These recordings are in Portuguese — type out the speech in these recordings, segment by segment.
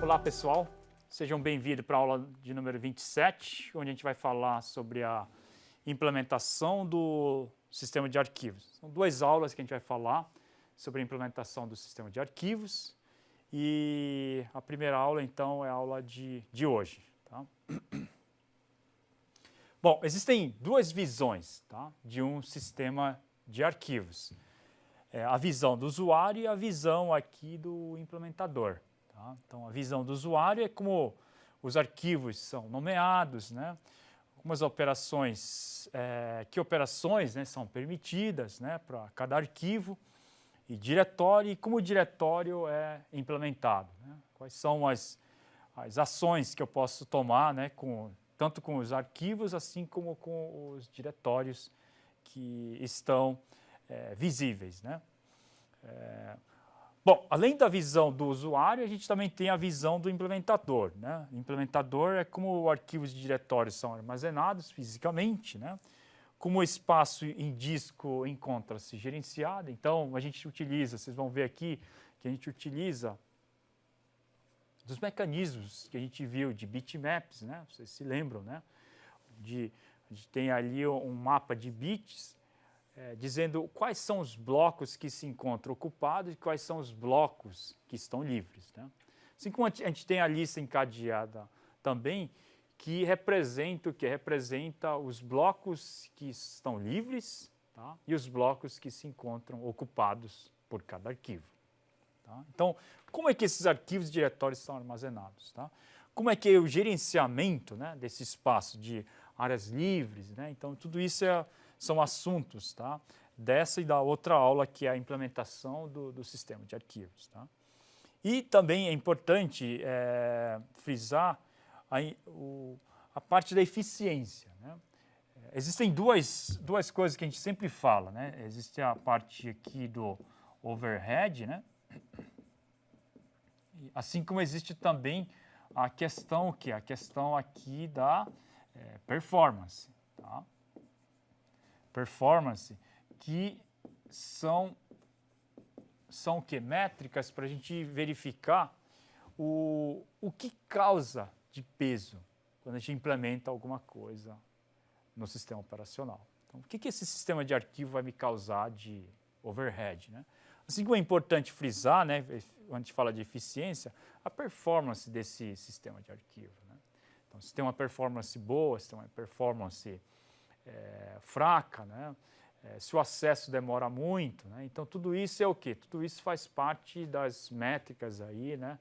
Olá pessoal, sejam bem-vindos para a aula de número 27, onde a gente vai falar sobre a implementação do sistema de arquivos. São duas aulas que a gente vai falar sobre a implementação do sistema de arquivos e a primeira aula então é a aula de hoje. Tá? Bom, existem duas visões, tá, de um sistema de arquivos. A visão do usuário e a visão aqui do implementador. Tá? Então, a visão do usuário é como os arquivos são nomeados, né? Algumas operações, que operações, né, são permitidas, né, para cada arquivo e diretório, e como o diretório é implementado. Né? Quais são as ações que eu posso tomar, né, tanto com os arquivos, assim como com os diretórios que estão visíveis. Né? Bom, além da visão do usuário, a gente também tem a visão do implementador. Né? O implementador é como arquivos de diretórios são armazenados fisicamente, né? Como o espaço em disco encontra-se gerenciado. Então, a gente utiliza, vocês vão ver aqui, que a gente utiliza dos mecanismos que a gente viu de bitmaps, né? Vocês se lembram, né? A gente tem ali um mapa de bits, dizendo quais são os blocos que se encontram ocupados e quais são os blocos que estão livres. Né? Assim como a gente tem a lista encadeada também, que representa o que? Representa os blocos que estão livres, tá? E os blocos que se encontram ocupados por cada arquivo. Tá? Então, como é que esses arquivos e diretórios são armazenados? Tá? Como é que é o gerenciamento, né, desse espaço de áreas livres? Né? Então, tudo isso são assuntos, tá, dessa e da outra aula, que é a implementação do sistema de arquivos. Tá? E também é importante frisar a parte da eficiência. Né? Existem duas coisas que a gente sempre fala. Né? Existe a parte aqui do overhead, né? Assim como existe também a questão aqui da performance. Tá? Performance, que são o quê? Métricas para a gente verificar o que causa de peso quando a gente implementa alguma coisa no sistema operacional. Então, o que esse sistema de arquivo vai me causar de overhead? Né? Assim como é importante frisar, né, quando a gente fala de eficiência, a performance desse sistema de arquivo. Né? Então, se tem uma performance boa, se tem uma performance fraca, né? Se o acesso demora muito, né? Então tudo isso é o quê? Tudo isso faz parte das métricas aí, né?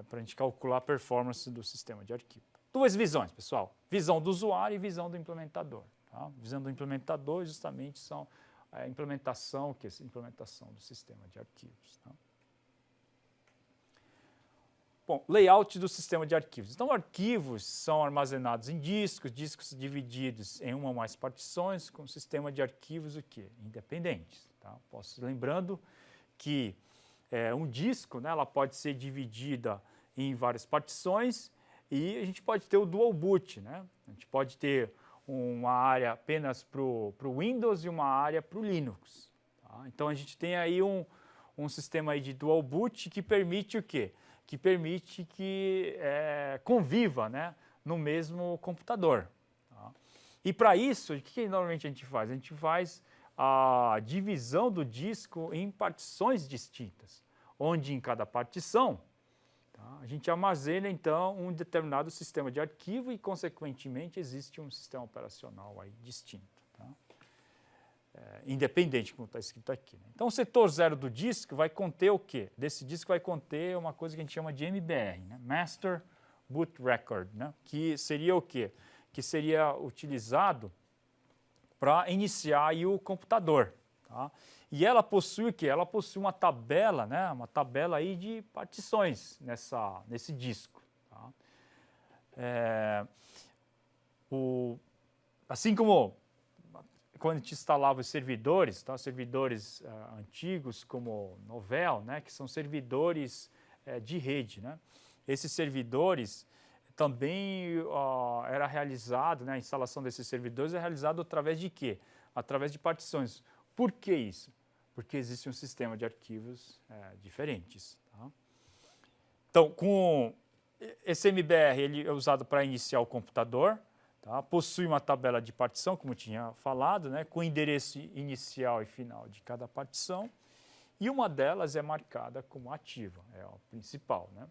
Para a gente calcular a performance do sistema de arquivo. Duas visões, pessoal: visão do usuário e visão do implementador. Tá? Visão do implementador justamente são a implementação, a implementação do sistema de arquivos. Tá? Bom, layout do sistema de arquivos. Então, arquivos são armazenados em discos divididos em uma ou mais partições, com um sistema de arquivos o quê? Independentes. Tá? Lembrando que um disco, né, ela pode ser dividida em várias partições e a gente pode ter o dual boot. Né? A gente pode ter uma área apenas para o Windows e uma área para o Linux. Tá? Então, a gente tem aí um sistema aí de dual boot que permite o quê? Que permite que conviva, né, no mesmo computador. Tá? E para isso, o que normalmente a gente faz? A gente faz a divisão do disco em partições distintas, onde em cada partição, tá, a gente armazena então um determinado sistema de arquivo e, consequentemente, existe um sistema operacional aí distinto. Tá? Independente, como está escrito aqui. Né? Então, o setor 0 do disco vai conter o quê? Desse disco vai conter uma coisa que a gente chama de MBR, né? Master Boot Record, né? Que seria o quê? Que seria utilizado para iniciar aí o computador. Tá? E ela possui o quê? Ela possui uma tabela, né? Uma tabela aí de partições nesse disco. Tá? Assim como quando a gente instalava os servidores, tá? Servidores antigos como Novell, né? Que são servidores de rede. Né? Esses servidores também era realizado, né? A instalação desses servidores é realizada através de quê? Através de partições. Por que isso? Porque existe um sistema de arquivos diferentes. Tá? Então, com esse MBR, ele é usado para iniciar o computador, tá? Possui uma tabela de partição, como eu tinha falado, né? Com endereço inicial e final de cada partição, e uma delas é marcada como ativa, é a principal, né?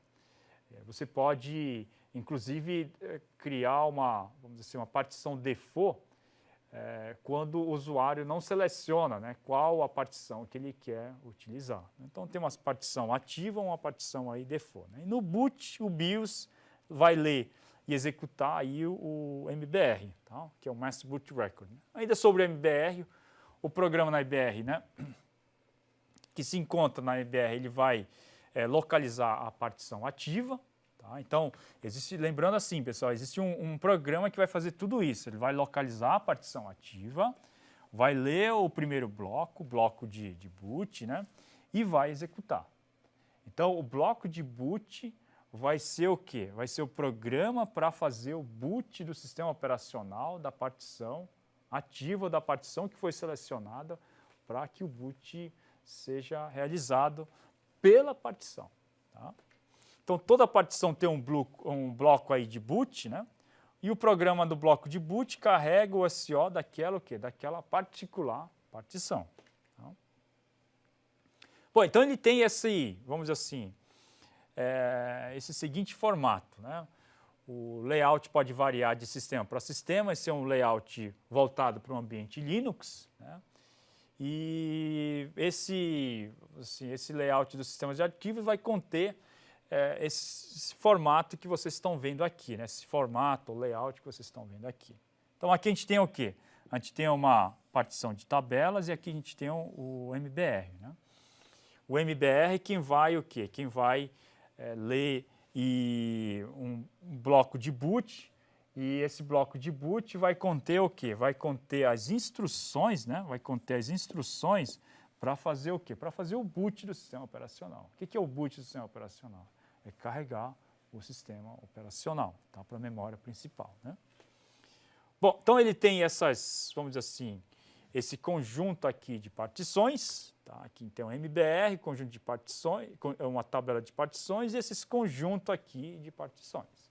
Você pode, inclusive, criar vamos dizer assim, uma partição default quando o usuário não seleciona, né, qual a partição que ele quer utilizar. Então, tem uma partição ativa, uma partição aí default, né? E no boot, o BIOS vai ler e executar aí o MBR, tá? Que é o Master Boot Record. Ainda sobre o MBR, o programa na MBR, né, que se encontra na MBR, ele vai localizar a partição ativa. Tá? Então, lembrando assim, pessoal, existe um programa que vai fazer tudo isso. Ele vai localizar a partição ativa, vai ler o primeiro bloco, o bloco de boot, né? E vai executar. Então, o bloco de boot vai ser o quê? Vai ser o programa para fazer o boot do sistema operacional da partição ativa ou da partição que foi selecionada para que o boot seja realizado pela partição. Tá? Então, toda partição tem um bloco aí de boot, né? E o programa do bloco de boot carrega o SO daquela particular partição. Tá? Bom, então ele tem vamos dizer assim, esse seguinte formato, né? O layout pode variar de sistema para sistema. Esse é um layout voltado para o ambiente Linux, né? E esse layout do sistema de arquivos vai conter esse formato que vocês estão vendo aqui, né? Esse formato, o layout que vocês estão vendo aqui. Então, aqui a gente tem o quê? A gente tem uma partição de tabelas e aqui a gente tem o MBR, né? O MBR, quem vai o quê? Quem vai ler um bloco de boot, e esse bloco de boot vai conter o quê? Vai conter as instruções, né? Vai conter as instruções para fazer o quê? Para fazer o boot do sistema operacional. O que é o boot do sistema operacional? É carregar o sistema operacional, tá? Para a memória principal, né? Bom, então ele tem vamos dizer assim, esse conjunto aqui de partições, tá? Aqui tem um MBR, conjunto de partições, uma tabela de partições e esse conjunto aqui de partições.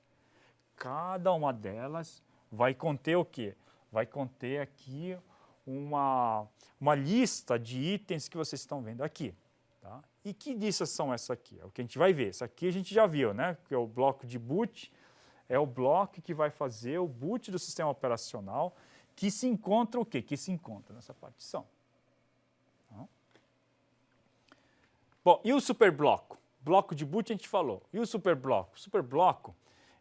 Cada uma delas vai conter o quê? Vai conter aqui uma lista de itens que vocês estão vendo aqui. Tá? E que listas são essas aqui? É o que a gente vai ver. Isso aqui a gente já viu, né? Que é o bloco de boot, é o bloco que vai fazer o boot do sistema operacional, que se encontra o quê? Que se encontra nessa partição. Tá? Bom, e o superbloco? Bloco de boot a gente falou. E o superbloco? O superbloco,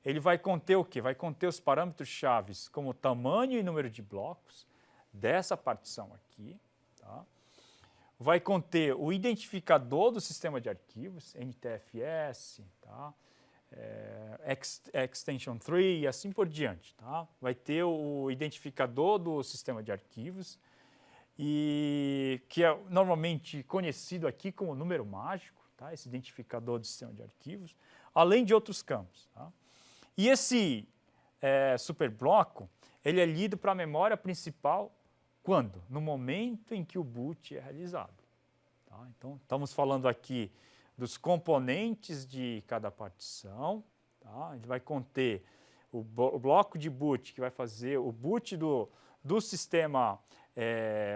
ele vai conter o quê? Vai conter os parâmetros chaves como tamanho e número de blocos dessa partição aqui. Tá? Vai conter o identificador do sistema de arquivos, NTFS, tá? Extension 3 e assim por diante. Tá? Vai ter o identificador do sistema de arquivos, e que é normalmente conhecido aqui como número mágico, tá? Esse identificador do sistema de arquivos, além de outros campos. Tá? E esse superbloco, ele é lido para a memória principal quando? No momento em que o boot é realizado. Tá? Então, estamos falando aqui dos componentes de cada partição. Tá? Ele vai conter o bloco de boot, que vai fazer o boot do sistema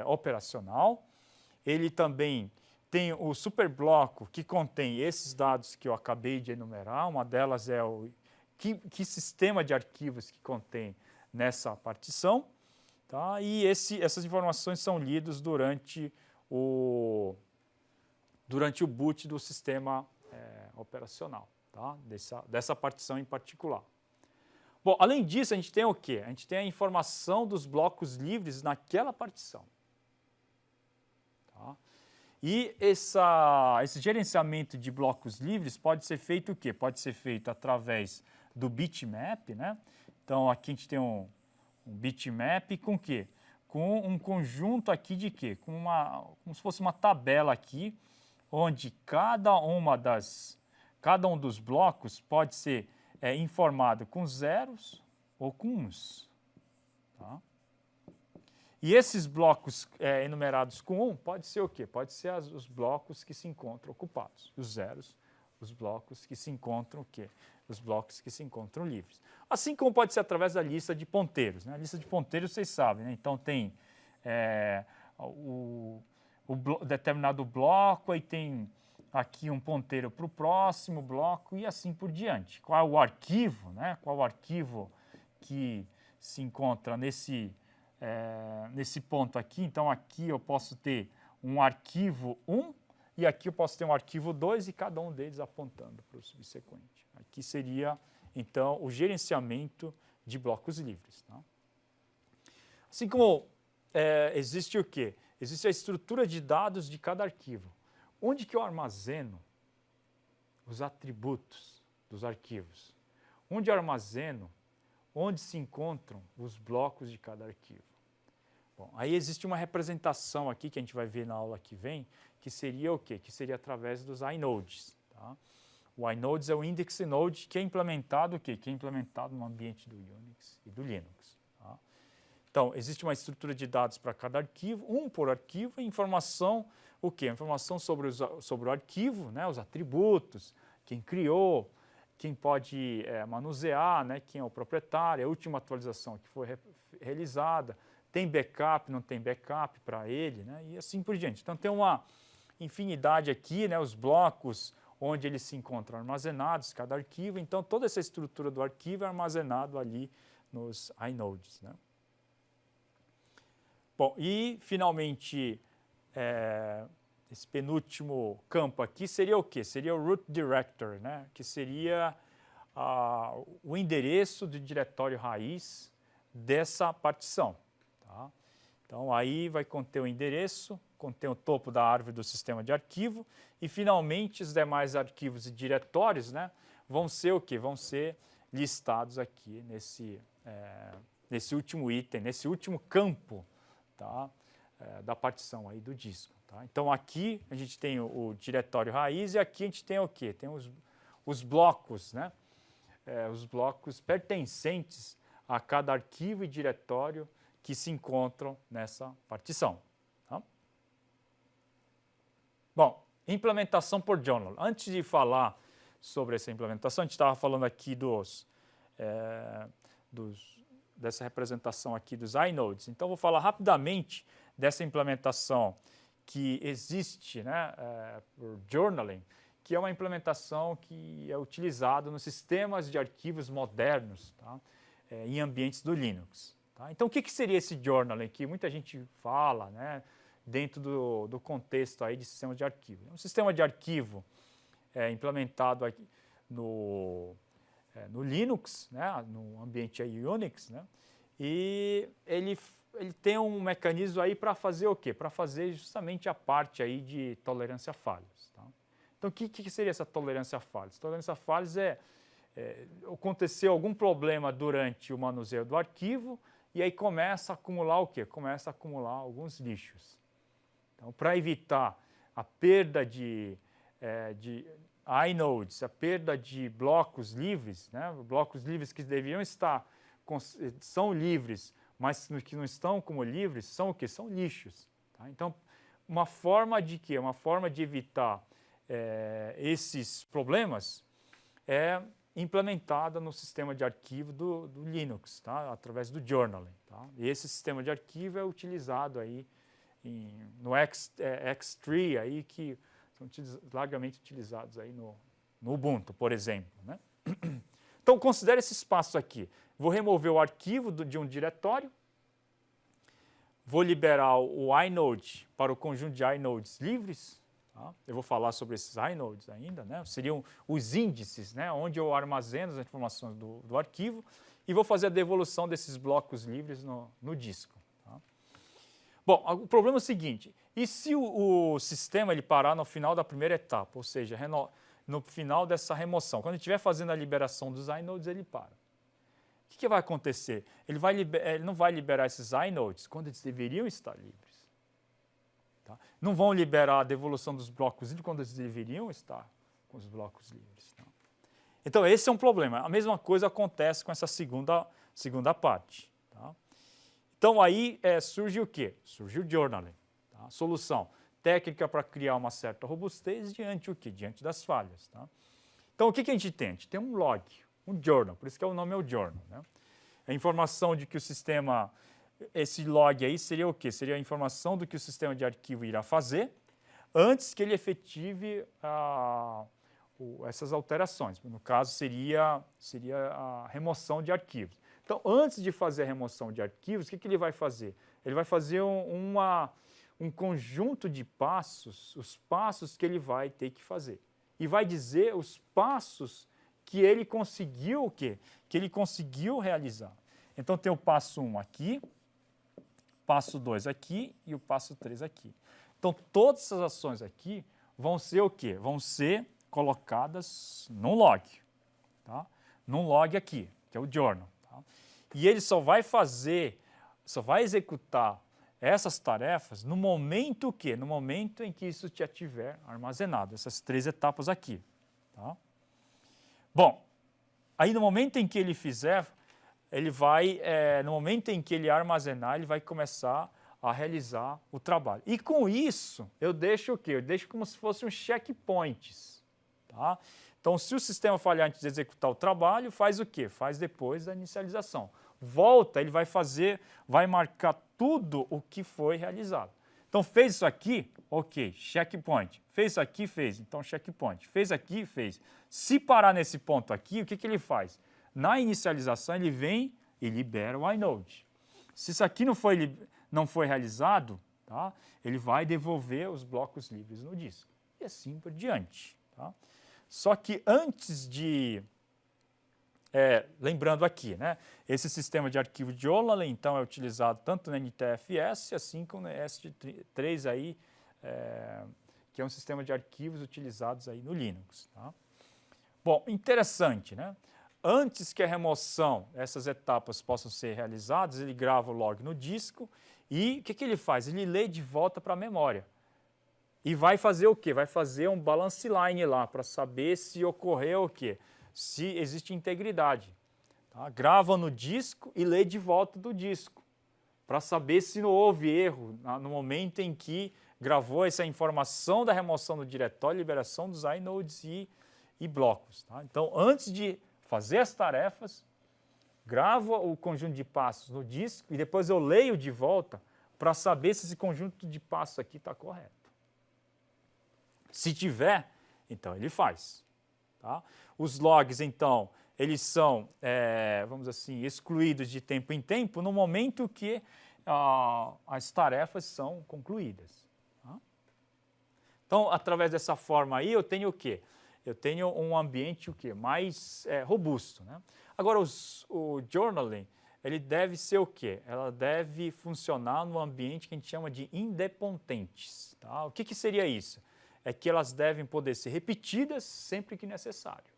operacional. Ele também tem o superbloco, que contém esses dados que eu acabei de enumerar. Uma delas é que sistema de arquivos que contém nessa partição. Tá? E essas informações são lidas durante o boot do sistema operacional, tá? Dessa partição em particular. Bom, além disso, a gente tem o quê? A gente tem a informação dos blocos livres naquela partição. Tá? E esse gerenciamento de blocos livres pode ser feito o quê? Pode ser feito através do bitmap, né? Então, aqui a gente tem um bitmap com o quê? Com um conjunto aqui de quê? Como se fosse uma tabela aqui, onde cada um dos blocos pode ser informado com zeros ou com uns. Tá? E esses blocos enumerados com 1 pode ser o quê? Pode ser os blocos que se encontram ocupados. Os zeros os blocos que se encontram o quê? Os blocos que se encontram livres. Assim como pode ser através da lista de ponteiros, né? A lista de ponteiros vocês sabem, né? Então tem determinado bloco, aí tem aqui um ponteiro para o próximo bloco e assim por diante. Qual é o arquivo, né? Qual é o arquivo que se encontra nesse ponto aqui? Então aqui eu posso ter um arquivo 1 e aqui eu posso ter um arquivo 2 e cada um deles apontando para o subsequente. Aqui seria, então, o gerenciamento de blocos livres. Tá? Assim como existe o quê? Existe a estrutura de dados de cada arquivo. Onde que eu armazeno os atributos dos arquivos? Onde eu armazeno, onde se encontram os blocos de cada arquivo? Bom, aí existe uma representação aqui que a gente vai ver na aula que vem, que seria o quê? Que seria através dos inodes. Tá? O inodes é o index node que é implementado o quê? Que é implementado no ambiente do Unix e do Linux. Tá? Então, existe uma estrutura de dados para cada arquivo, um por arquivo, e informação, o quê? Informação sobre o arquivo, né? Os atributos, quem criou, quem pode manusear, né? Quem é o proprietário, a última atualização que foi realizada, tem backup, não tem backup para ele, né? E assim por diante. Então, tem uma infinidade aqui, né? Os blocos onde eles se encontram armazenados, cada arquivo. Então, toda essa estrutura do arquivo é armazenado ali nos inodes, né? Bom, e, finalmente, esse penúltimo campo aqui seria o quê? Seria o root directory, né? Que seria o endereço do diretório raiz dessa partição. Tá? Então, aí vai conter o endereço, contém o topo da árvore do sistema de arquivo e, finalmente, os demais arquivos e diretórios, né, vão ser o quê? Vão ser listados aqui nesse último item, nesse último campo, tá, da partição aí do disco. Tá? Então, aqui a gente tem o diretório raiz e aqui a gente tem o quê? Tem os blocos, né? Os blocos pertencentes a cada arquivo e diretório que se encontram nessa partição. Tá? Bom, implementação por journal. Antes de falar sobre essa implementação, a gente estava falando aqui dessa representação aqui dos inodes. Então, vou falar rapidamente dessa implementação que existe, né, por journaling, que é uma implementação que é utilizada nos sistemas de arquivos modernos, tá, em ambientes do Linux. Tá? Então, o que seria esse journaling que muita gente fala, né, dentro do contexto aí de sistema de arquivo? É um sistema de arquivo implementado aqui no Linux, né, no ambiente aí Unix, né, e ele tem um mecanismo aí para fazer o quê? Para fazer justamente a parte aí de tolerância a falhas. Tá? Então, o que seria essa tolerância a falhas? Tolerância a falhas aconteceu algum problema durante o manuseio do arquivo e aí começa a acumular o quê? Começa a acumular alguns lixos. Então, para evitar a perda de inodes, a perda de blocos livres, né? Blocos livres que deveriam são livres, mas que não estão como livres, são o quê? São lixos. Tá? Então, uma forma de quê? Uma forma de evitar esses problemas é implementada no sistema de arquivo do Linux, tá? Através do journaling. Tá? E esse sistema de arquivo é utilizado aí no X3, aí, que são largamente utilizados aí no Ubuntu, por exemplo. Né? Então, considere esse espaço aqui. Vou remover o arquivo de um diretório, vou liberar o inode para o conjunto de inodes livres. Tá? Eu vou falar sobre esses inodes ainda, né? Seriam os índices, né? Onde eu armazeno as informações do arquivo e vou fazer a devolução desses blocos livres no disco. Tá? Bom, o problema é o seguinte, e se o sistema ele parar no final da primeira etapa, ou seja, no final dessa remoção, quando ele estiver fazendo a liberação dos inodes, ele para. O que vai acontecer? Ele não vai liberar esses inodes quando eles deveriam estar livres. Tá? Não vão liberar a devolução dos blocos livres quando eles deveriam estar com os blocos livres. Tá? Então, esse é um problema. A mesma coisa acontece com essa segunda parte. Tá? Então, aí surge o quê? Surge o journaling. Tá? Solução técnica para criar uma certa robustez diante o quê? Diante das falhas. Tá? Então, o que a gente tem? A gente tem um log, um journal, por isso que o nome é o journal, né? A informação de que o sistema, esse log aí seria o quê? Seria a informação do que o sistema de arquivo irá fazer antes que ele efetive essas alterações. No caso, seria a remoção de arquivos. Então, antes de fazer a remoção de arquivos, o que ele vai fazer? Ele vai fazer um conjunto de passos, os passos que ele vai ter que fazer. E vai dizer os passos que ele conseguiu o quê? Que ele conseguiu realizar. Então, tem o passo 1 aqui, passo 2 aqui e o passo 3 aqui. Então, todas essas ações aqui vão ser o quê? Vão ser colocadas num log, tá? Num log aqui, que é o journal. Tá? E ele só vai executar essas tarefas no momento o quê? No momento em que isso já estiver armazenado, essas 3 etapas aqui. Tá? Bom, aí no momento em que ele fizer, ele vai, no momento em que ele armazenar, ele vai começar a realizar o trabalho. E com isso, eu deixo o quê? Eu deixo como se fosse um checkpoints. Tá? Então, se o sistema falhar antes de executar o trabalho, faz o quê? Faz depois da inicialização. Volta, ele vai marcar tudo o que foi realizado. Então, fez isso aqui, ok, checkpoint. Fez isso aqui, fez, então checkpoint. Fez aqui, fez. Se parar nesse ponto aqui, o que ele faz? Na inicialização, ele vem e libera o inode. Se isso aqui não foi realizado, tá? Ele vai devolver os blocos livres no disco. E assim por diante. Tá? Só que antes de... lembrando aqui, né? Esse sistema de arquivo de Olalen, então, é utilizado tanto no NTFS, assim como no ES3 aí, que é um sistema de arquivos utilizados aí no Linux. Tá? Bom, interessante, né? Antes que a remoção, essas etapas possam ser realizadas, ele grava o log no disco e o que ele faz? Ele lê de volta para a memória. E vai fazer o quê? Vai fazer um balance line lá para saber se ocorreu o quê? Se existe integridade. Tá? Grava no disco e lê de volta do disco para saber se não houve erro no momento em que gravou essa informação da remoção do diretório, liberação dos inodes e blocos. Tá? Então, antes de fazer as tarefas, gravo o conjunto de passos no disco e depois eu leio de volta para saber se esse conjunto de passos aqui está correto. Se tiver, então ele faz. Tá? Os logs, então, eles são, vamos assim, excluídos de tempo em tempo no momento que as tarefas são concluídas. Tá? Então, através dessa forma aí, eu tenho o quê? Eu tenho um ambiente o quê? Mais robusto. Né? Agora, o journaling, ele deve ser o quê? Ela deve funcionar no ambiente que a gente chama de independentes. Tá? O que seria isso? É que elas devem poder ser repetidas sempre que necessário.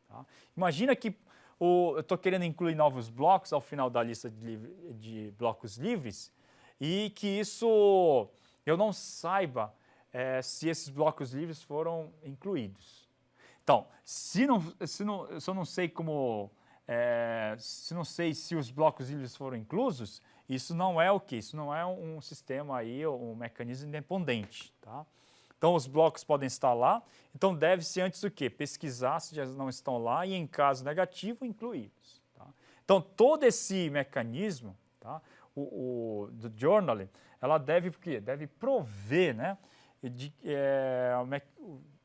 Tá? Imagina que eu estou querendo incluir novos blocos ao final da lista de blocos livres e que isso eu não saiba se esses blocos livres foram incluídos. Então, se eu não sei como, se não sei se os blocos livres foram inclusos, isso não é o quê? Isso não é um sistema aí, um mecanismo independente, tá? Então, os blocos podem estar lá, então deve-se antes o quê? Pesquisar se já não estão lá e, em caso negativo, incluí-los. Tá? Então, todo esse mecanismo, tá? do journaling, ela deve prover, né,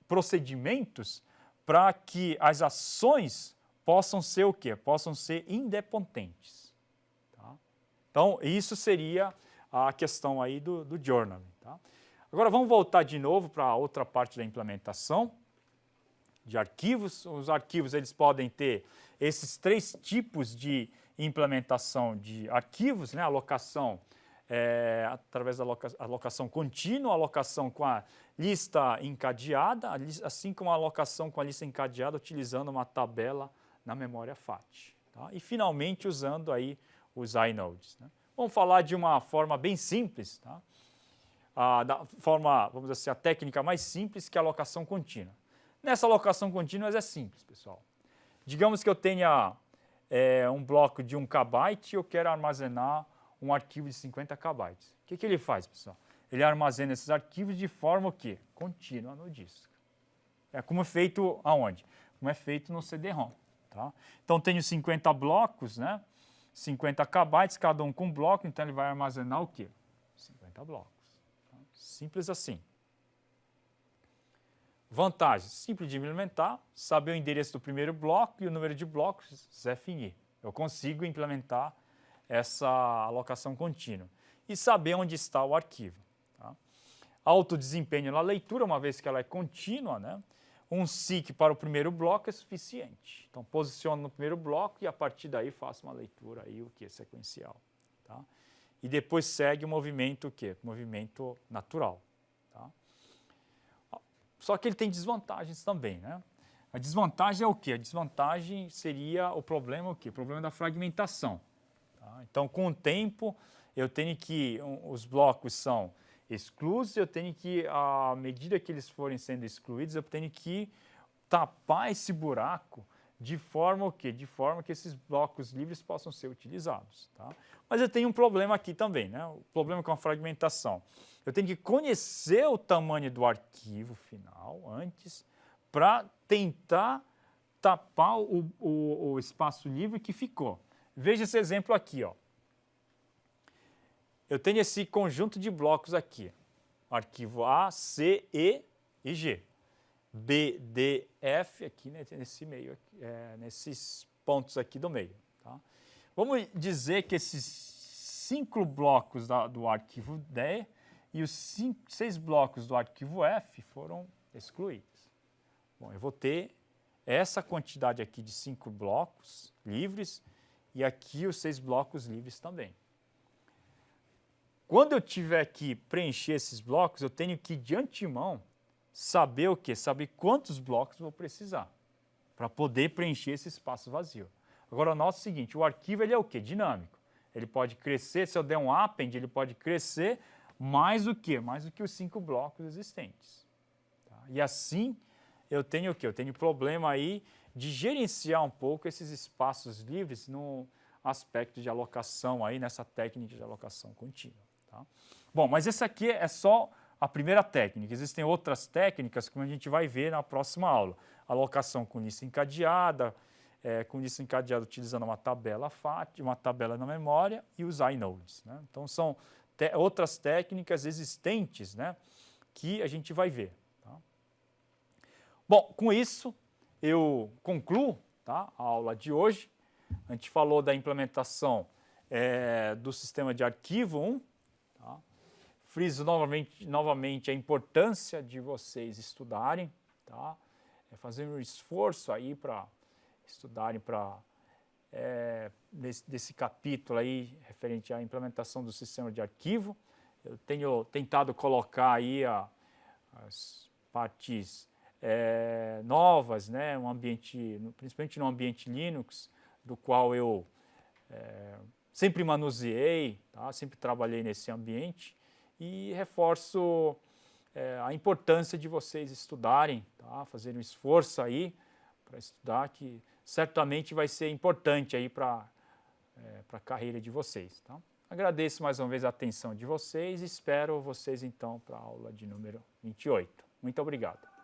procedimentos para que as ações possam ser o quê? Possam ser independentes. Tá? Então, isso seria a questão aí do journaling. Tá? Agora, vamos voltar de novo para a outra parte da implementação de arquivos. Os arquivos eles podem ter esses 3 tipos de implementação de arquivos, né? Alocação através da alocação contínua, alocação com a lista encadeada, assim como a alocação com a lista encadeada utilizando uma tabela na memória FAT. Tá? E, finalmente, usando aí os inodes. Né? Vamos falar de uma forma bem simples, tá? Da forma, vamos dizer assim, a técnica mais simples, que é a alocação contínua. Nessa alocação contínua é simples, pessoal. Digamos que eu tenha um bloco de 1 KB e eu quero armazenar um arquivo de 50 KB. O que ele faz, pessoal? Ele armazena esses arquivos de forma o quê? Contínua no disco. É como feito aonde? como é feito no CD-ROM. Tá? Então, tenho 50 blocos, né? 50 KB, cada um com um bloco, então ele vai armazenar o quê? 50 blocos. Tá? Simples assim. Vantagens, simples de implementar, saber o endereço do primeiro bloco e o número de blocos, ZFINI. Eu consigo implementar essa alocação contínua. E saber onde está o arquivo. Tá? Alto desempenho na leitura, uma vez que ela é contínua, né? Um SIC para o primeiro bloco é suficiente. Então, posiciono no primeiro bloco e a partir daí faço uma leitura aí, o que é sequencial. Tá? E depois segue o movimento, o quê? Movimento natural. Tá? Só que ele tem desvantagens também, né? A desvantagem é o quê? A desvantagem seria o problema, o quê? O problema da fragmentação. Tá? Então, com o tempo, eu tenho que, os blocos são excluídos, eu tenho que, à medida que eles forem sendo excluídos, eu tenho que tapar esse buraco de forma o quê? De forma que esses blocos livres possam ser utilizados. Tá? Mas eu tenho um problema aqui também, né? O problema com a fragmentação. Eu tenho que conhecer o tamanho do arquivo final antes para tentar tapar o espaço livre que ficou. Veja esse exemplo aqui, ó. Eu tenho esse conjunto de blocos aqui, arquivo A, C, E e G. B, D, F, aqui nesse meio, nesses pontos aqui do meio. Tá? Vamos dizer que esses 5 blocos do arquivo D e os 6 blocos do arquivo F foram excluídos. Bom, eu vou ter essa quantidade aqui de 5 blocos livres e aqui os 6 blocos livres também. Quando eu tiver que preencher esses blocos, eu tenho que, de antemão, saber o quê? Saber quantos blocos vou precisar para poder preencher esse espaço vazio. Agora, nota o seguinte, o arquivo ele é o quê? Dinâmico. Ele pode crescer, se eu der um append, ele pode crescer mais do que? Mais do que os 5 blocos existentes. Tá? E assim, eu tenho o quê? Eu tenho problema aí de gerenciar um pouco esses espaços livres no aspecto de alocação aí, nessa técnica de alocação contínua. Tá? Bom, mas essa aqui é só a primeira técnica. Existem outras técnicas que a gente vai ver na próxima aula. Alocação com lista encadeada, utilizando uma tabela FAT, uma tabela na memória e os inodes. Né? Então, são outras técnicas existentes, né, que a gente vai ver. Tá? Bom, com isso, eu concluo, tá, a aula de hoje. A gente falou da implementação do sistema de arquivo 1. Tá? Friso novamente a importância de vocês estudarem, tá? Fazer um esforço aí para estudarem desse capítulo aí referente à implementação do sistema de arquivo. Eu tenho tentado colocar aí as partes novas, né? Principalmente no ambiente Linux, do qual eu sempre manuseei, tá? Sempre trabalhei nesse ambiente e reforço a importância de vocês estudarem, tá? Fazerem um esforço aí para estudar, que certamente vai ser importante aí para a carreira de vocês. Tá? Agradeço mais uma vez a atenção de vocês e espero vocês então para a aula de número 28. Muito obrigado.